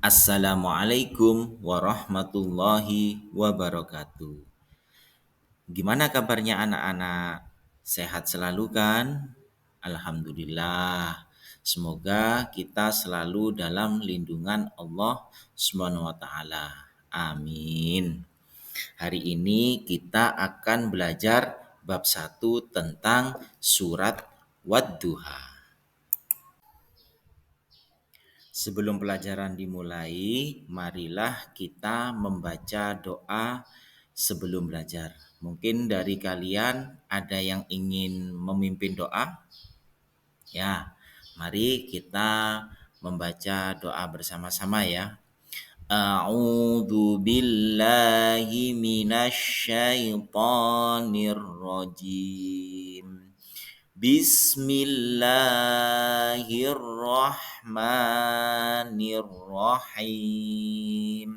Assalamualaikum warahmatullahi wabarakatuh. Gimana kabarnya anak-anak? Sehat selalu kan? Alhamdulillah. Semoga kita selalu dalam lindungan Allah Subhanahu wa taala. Amin. Hari ini kita akan belajar bab 1 tentang surat Wad-Duha. Sebelum pelajaran dimulai, marilah kita membaca doa sebelum belajar. Mungkin dari kalian ada yang ingin memimpin doa? Ya, mari kita membaca doa bersama-sama ya. A'udzu billahi minasyaitonir rajim. Bismillahirrahmanirrahim.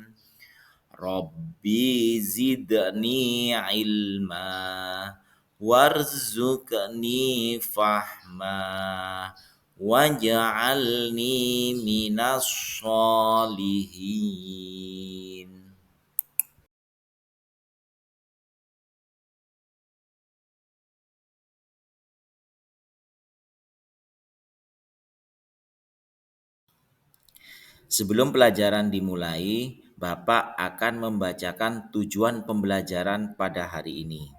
Rabbi zidni ilma warzuqni fahma waj'alni minas sholihin. Sebelum pelajaran dimulai, Bapak akan membacakan tujuan pembelajaran pada hari ini.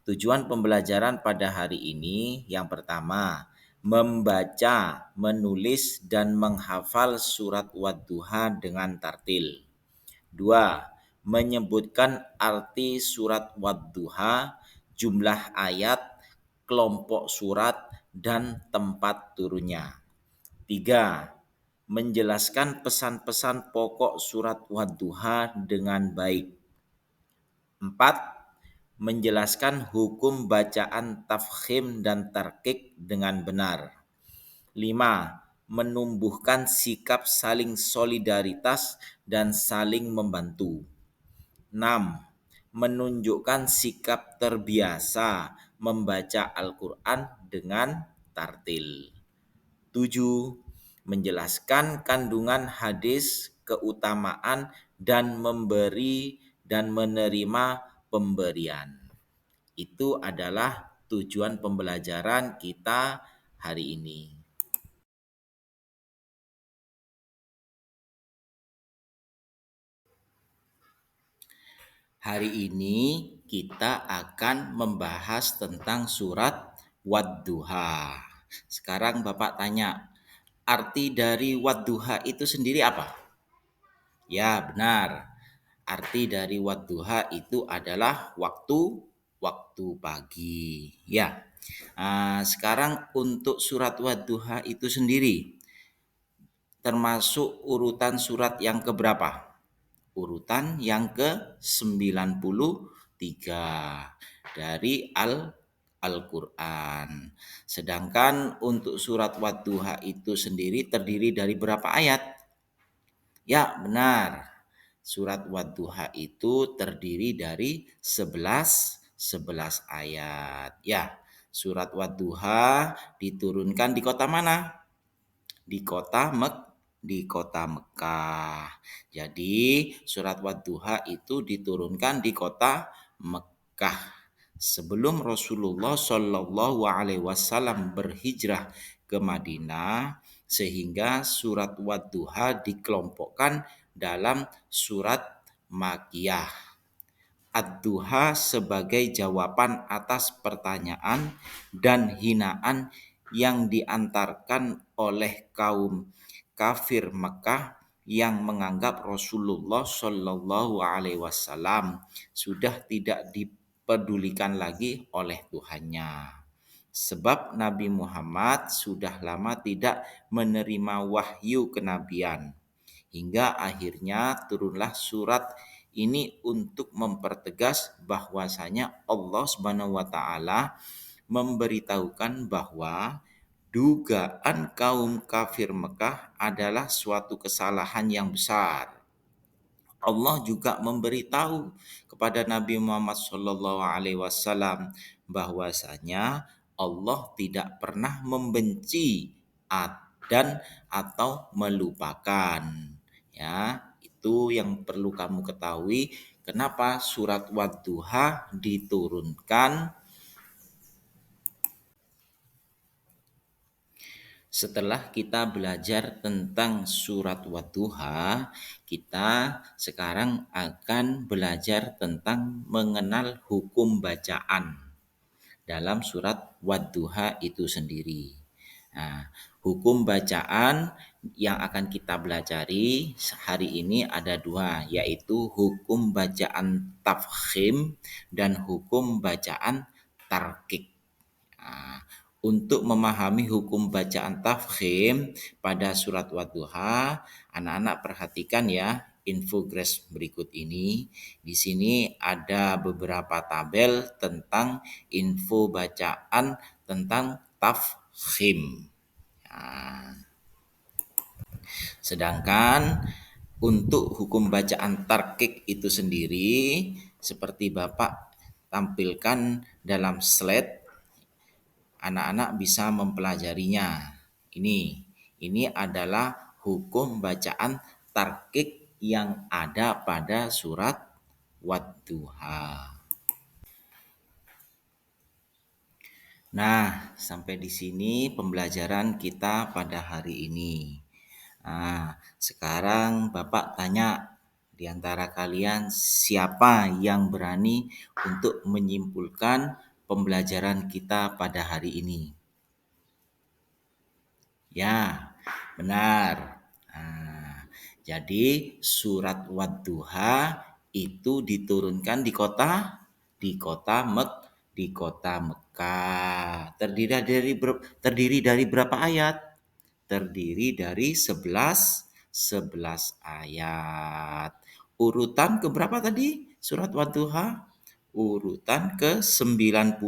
Tujuan pembelajaran pada hari ini yang pertama, membaca, menulis, dan menghafal surat Wad-Duha dengan tartil. 2. Menyebutkan arti surat Wad-Duha, jumlah ayat, kelompok surat, dan tempat turunnya. 3. Menjelaskan pesan-pesan pokok surat Wad-Duha dengan baik. 4. Menjelaskan hukum bacaan tafkhim dan tarkik dengan benar. 5. Menumbuhkan sikap saling solidaritas dan saling membantu. 6. Menunjukkan sikap terbiasa membaca Al-Quran dengan tartil. 7. Menjelaskan kandungan hadis, keutamaan, dan memberi dan menerima pemberian. Itu adalah tujuan pembelajaran kita hari ini. Hari ini kita akan membahas tentang surat Wad-Duha. Sekarang Bapak tanya, arti dari Wad-Duha itu sendiri apa? Ya, benar. Arti dari Wad-Duha itu adalah waktu pagi. Ya. Sekarang untuk surat Wad-Duha itu sendiri termasuk urutan surat yang keberapa? Urutan yang ke-93 dari Al-Quran. Sedangkan untuk surat Wad-Duha itu sendiri terdiri dari berapa ayat? Ya, benar. Surat Wad-Duha itu terdiri dari 11 ayat. Ya, surat Wad-Duha diturunkan di kota mana? Di kota Mekah. Jadi, surat Wad-Duha itu diturunkan di kota Mekah. Sebelum Rasulullah Shallallahu Alaihi Wasallam berhijrah ke Madinah, sehingga surat Wad-Duha dikelompokkan dalam surat Makiyah. Ad-Duha sebagai jawaban atas pertanyaan dan hinaan yang diantarkan oleh kaum kafir Mekah yang menganggap Rasulullah Shallallahu Alaihi Wasallam sudah tidak dipedulikan lagi oleh Tuhannya. Sebab Nabi Muhammad sudah lama tidak menerima wahyu kenabian. Hingga akhirnya turunlah surat ini untuk mempertegas bahwasanya Allah Subhanahu wa taala memberitahukan bahwa dugaan kaum kafir Mekah adalah suatu kesalahan yang besar. Allah juga memberitahu kepada Nabi Muhammad SAW bahwasanya Allah tidak pernah membenci dan atau melupakan. Ya, itu yang perlu kamu ketahui kenapa surat Wadduha diturunkan. Setelah kita belajar tentang surat Wadduha, kita sekarang akan belajar tentang mengenal hukum bacaan dalam surat Wadduha itu sendiri. Nah, hukum bacaan yang akan kita pelajari hari ini ada dua, yaitu hukum bacaan tafkhim dan hukum bacaan tarkik. Nah, untuk memahami hukum bacaan tafkhim pada surat Wadduha, anak-anak perhatikan ya infografis berikut ini. Di sini ada beberapa tabel tentang info bacaan tentang tafkhim. Nah, sedangkan untuk hukum bacaan tarkik itu sendiri seperti Bapak tampilkan dalam slide, anak-anak bisa mempelajarinya. Ini adalah hukum bacaan tarkik yang ada pada surat Wadduha. Nah, sampai di sini pembelajaran kita pada hari ini. Nah, sekarang Bapak tanya di antara kalian siapa yang berani untuk menyimpulkan pembelajaran kita pada hari ini? Ya, benar. Nah, jadi surat Wadduha itu diturunkan di kota Mekah. Terdiri dari berapa ayat? Terdiri dari 11 ayat. Urutan ke berapa tadi? Surat Wadduha urutan ke 90,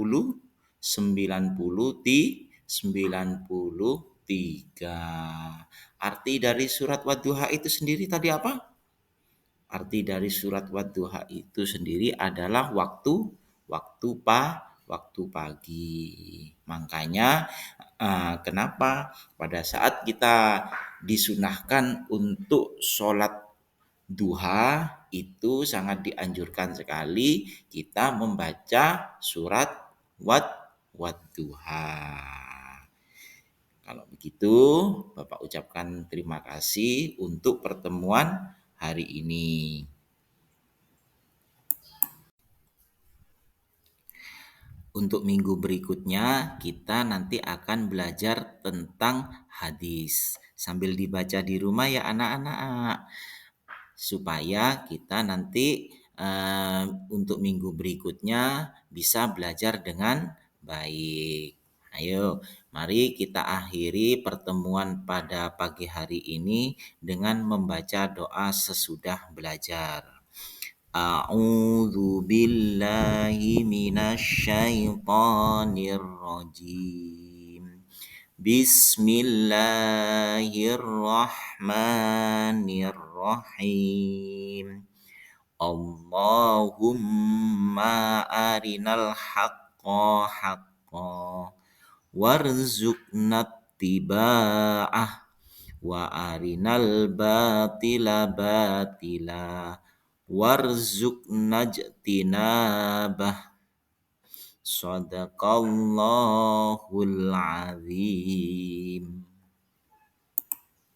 93. Arti dari surat Wadduha itu sendiri tadi apa? Arti dari surat Wadduha itu sendiri adalah waktu pagi. Makanya kenapa pada saat kita disunahkan untuk sholat duha itu sangat dianjurkan sekali kita membaca surat Wadduha. Kalau begitu, Bapak ucapkan terima kasih untuk pertemuan hari ini. Untuk minggu berikutnya, kita nanti akan belajar tentang hadis. Sambil dibaca di rumah ya anak-anak. Supaya kita nanti untuk minggu berikutnya bisa belajar dengan baik. Ayo, mari kita akhiri pertemuan pada pagi hari ini dengan membaca doa sesudah belajar. A'udzu billahi minasyaitonir rajim. Bismillahirrahmanirrahim. Allahumma arinal haqqa haqqa warzuqna tiba'ah wa arinal batila batila warzuqna jtinabah. Sadaqallahul azim.